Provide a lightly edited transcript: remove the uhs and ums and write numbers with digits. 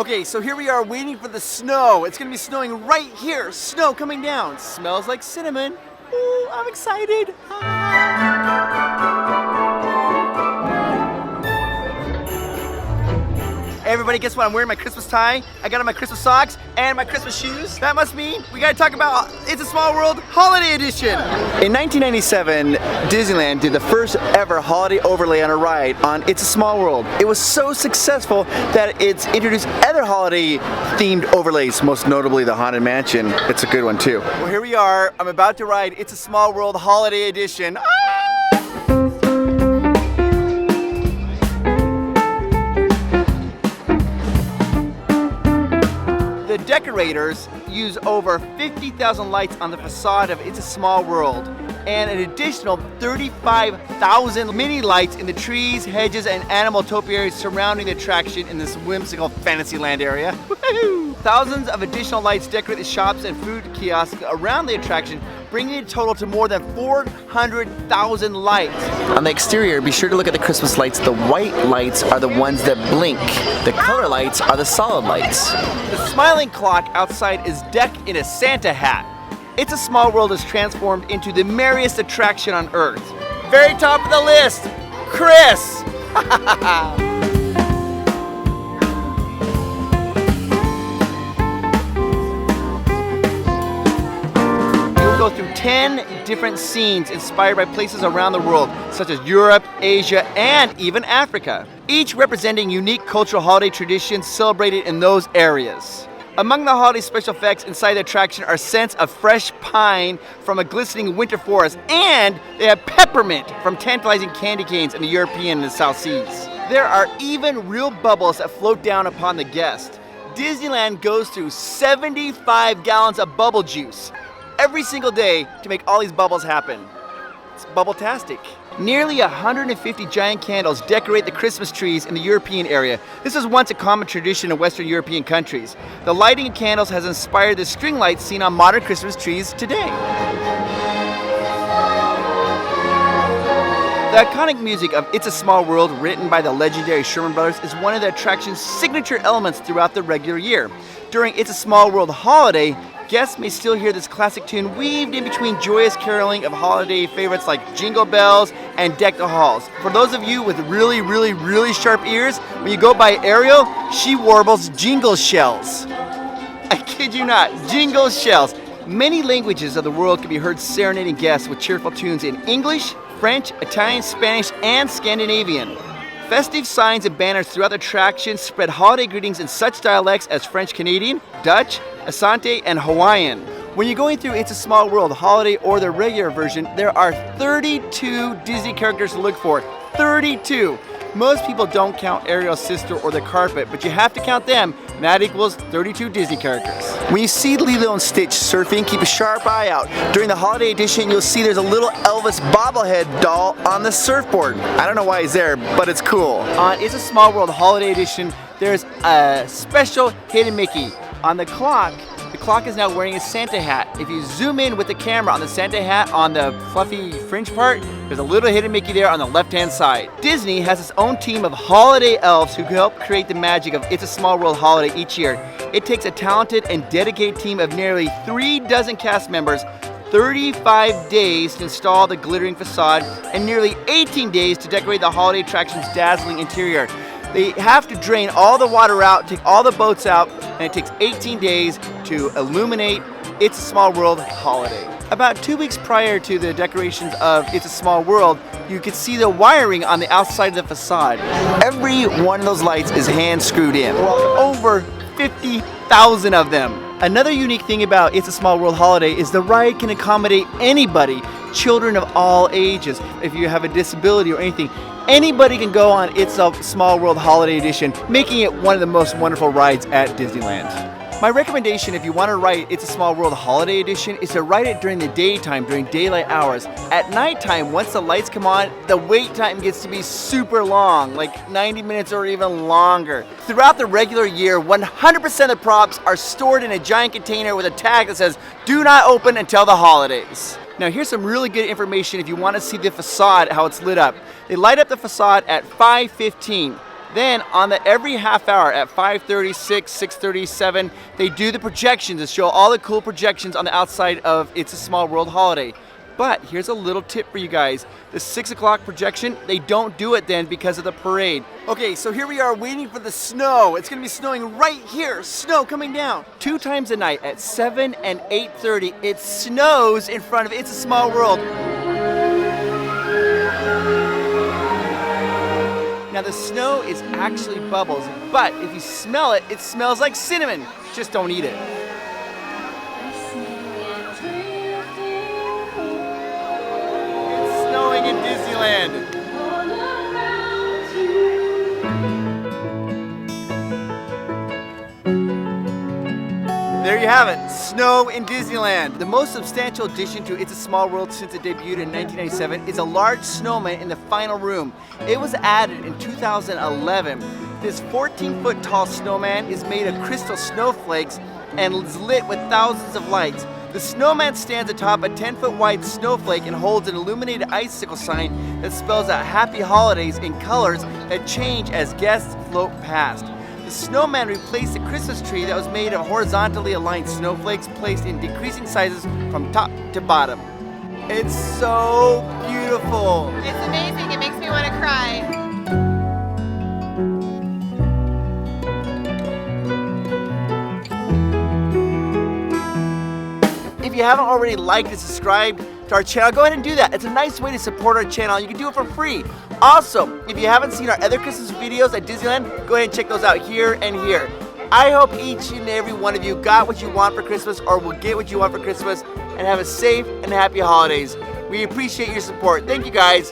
Okay, so here we are waiting for the snow. It's gonna be snowing right here. Snow coming down. Smells like cinnamon. Ooh, I'm excited. Hey everybody, guess what? I'm wearing my Christmas tie. I got on my Christmas socks and my Christmas shoes. That must mean we gotta talk about It's a Small World Holiday Edition. In 1997, Disneyland did the first ever holiday overlay on a ride on It's a Small World. It was so successful that it's introduced other holiday themed overlays, most notably the Haunted Mansion. It's a good one too. Well, here we are. I'm about to ride It's a Small World Holiday Edition. The decorators use over 50,000 lights on the facade of It's a Small World and an additional 35,000 mini lights in the trees, hedges, and animal topiaries surrounding the attraction in this whimsical Fantasyland area. Woo-hoo! Thousands of additional lights decorate the shops and food kiosks around the attraction, bringing the total to more than 400,000 lights. On the exterior, be sure to look at the Christmas lights. The white lights are the ones that blink. The color lights are the solid lights. The smiling clock outside is decked in a Santa hat. It's a Small World is transformed into the merriest attraction on Earth. Very top of the list, Chris! Go through 10 different scenes inspired by places around the world, such as Europe, Asia, and even Africa, each representing unique cultural holiday traditions celebrated in those areas. Among the holiday special effects inside the attraction are scents of fresh pine from a glistening winter forest, and they have peppermint from tantalizing candy canes in the European and the South Seas. There are even real bubbles that float down upon the guest. Disneyland goes through 75 gallons of bubble juice every single day to make all these bubbles happen. It's bubble-tastic. Nearly 150 giant candles decorate the Christmas trees in the European area. This was once a common tradition in Western European countries. The lighting of candles has inspired the string lights seen on modern Christmas trees today. The iconic music of It's a Small World, written by the legendary Sherman Brothers, is one of the attraction's signature elements throughout the regular year. During It's a Small World holiday, guests may still hear this classic tune weaved in between joyous caroling of holiday favorites like Jingle Bells and Deck the Halls. For those of you with really sharp ears, when you go by Ariel, she warbles jingle shells. I kid you not, jingle shells. Many languages of the world can be heard serenading guests with cheerful tunes in English, French, Italian, Spanish, and Scandinavian. Festive signs and banners throughout the attraction spread holiday greetings in such dialects as French Canadian, Dutch, Asante, and Hawaiian. When you're going through It's a Small World holiday or the regular version, there are 32 Disney characters to look for. 32! Most people don't count Ariel's sister or the carpet, but you have to count them, and that equals 32 Disney characters. When you see Lilo and Stitch surfing, keep a sharp eye out. During the holiday edition, you'll see there's a little Elvis bobblehead doll on the surfboard. I don't know why he's there, but it's cool. On It's a Small World holiday edition, there's a special hidden Mickey. On the clock is now wearing a Santa hat. If you zoom in with the camera on the Santa hat on the fluffy fringe part, there's a little hidden Mickey there on the left-hand side. Disney has its own team of holiday elves who help create the magic of It's a Small World holiday each year. It takes a talented and dedicated team of nearly 3 dozen cast members, 35 days to install the glittering facade, and nearly 18 days to decorate the holiday attraction's dazzling interior. They have to drain all the water out, take all the boats out, and it takes 18 days to illuminate It's a Small World holiday. About 2 weeks prior to the decorations of It's a Small World, you could see the wiring on the outside of the facade. Every one of those lights is hand screwed in. Over 50,000 of them. Another unique thing about It's a Small World holiday is the ride can accommodate anybody, children of all ages. If you have a disability or anything, anybody can go on It's a Small World holiday edition, making it one of the most wonderful rides at Disneyland. My recommendation if you want to ride It's a Small World holiday edition is to ride it during the daytime, during daylight hours. At nighttime, once the lights come on, the wait time gets to be super long, like 90 minutes or even longer. Throughout the regular year, 100% of the props are stored in a giant container with a tag that says, "Do not open until the holidays." Now here's some really good information if you want to see the facade, how it's lit up. They light up the facade at 5:15. Then on the every half hour at 5:30, 6, 6:30, 7, they do the projections to show all the cool projections on the outside of It's a Small World holiday. But here's a little tip for you guys. The 6 o'clock projection, they don't do it then because of the parade. Okay, so here we are waiting for the snow. It's gonna be snowing right here. Snow coming down. 2 times a night at 7 and 8:30, it snows in front of It's a Small World. Now the snow is actually bubbles, but if you smell it, it smells like cinnamon. Just don't eat it. It's snowing in Disneyland. There you have it, snow in Disneyland. The most substantial addition to It's a Small World since it debuted in 1997 is a large snowman in the final room. It was added in 2011. This 14-foot tall snowman is made of crystal snowflakes and is lit with thousands of lights. The snowman stands atop a 10-foot wide snowflake and holds an illuminated icicle sign that spells out Happy Holidays in colors that change as guests float past. The snowman replaced the Christmas tree that was made of horizontally aligned snowflakes placed in decreasing sizes from top to bottom. It's so beautiful. It's amazing. It makes me want to cry. If you haven't already liked and subscribed to our channel, go ahead and do that. It's a nice way to support our channel. You can do it for free. Also, if you haven't seen our other Christmas videos at Disneyland, go ahead and check those out here and here. I hope each and every one of you got what you want for Christmas or will get what you want for Christmas and have a safe and happy holidays. We appreciate your support. Thank you guys.